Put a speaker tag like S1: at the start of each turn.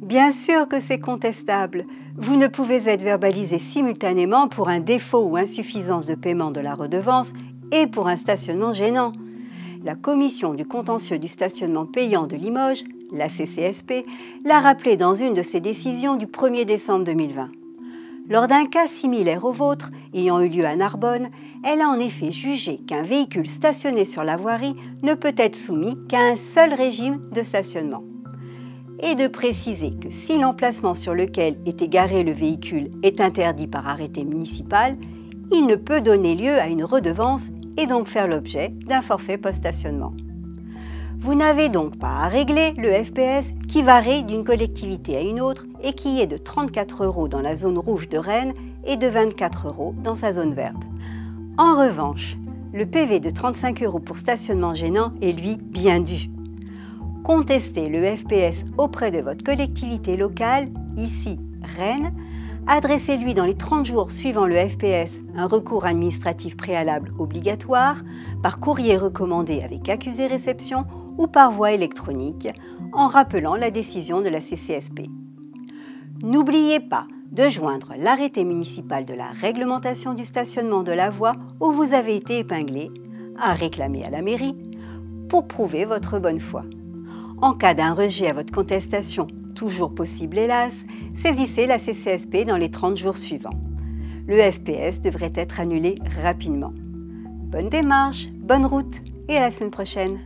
S1: Bien sûr que c'est contestable. Vous ne pouvez être verbalisé simultanément pour un défaut ou insuffisance de paiement de la redevance et pour un stationnement gênant. La Commission du contentieux du stationnement payant de Limoges, la CCSP, l'a rappelé dans une de ses décisions du 1er décembre 2020. Lors d'un cas similaire au vôtre, ayant eu lieu à Narbonne, elle a en effet jugé qu'un véhicule stationné sur la voirie ne peut être soumis qu'à un seul régime de stationnement. Et de préciser que si l'emplacement sur lequel est égaré le véhicule est interdit par arrêté municipal, il ne peut donner lieu à une redevance et donc faire l'objet d'un forfait post-stationnement. Vous n'avez donc pas à régler le FPS qui varie d'une collectivité à une autre et qui est de 34 € dans la zone rouge de Rennes et de 24 € dans sa zone verte. En revanche, le PV de 35 € pour stationnement gênant est lui bien dû. Contestez le FPS auprès de votre collectivité locale, ici Rennes. Adressez-lui dans les 30 jours suivant le FPS un recours administratif préalable obligatoire, par courrier recommandé avec accusé-réception ou par voie électronique, en rappelant la décision de la CCSP. N'oubliez pas de joindre l'arrêté municipal de la réglementation du stationnement de la voie où vous avez été épinglé, à réclamer à la mairie, pour prouver votre bonne foi. En cas d'un rejet à votre contestation, toujours possible hélas, saisissez la CCSP dans les 30 jours suivants. Le FPS devrait être annulé rapidement. Bonne démarche, bonne route et à la semaine prochaine.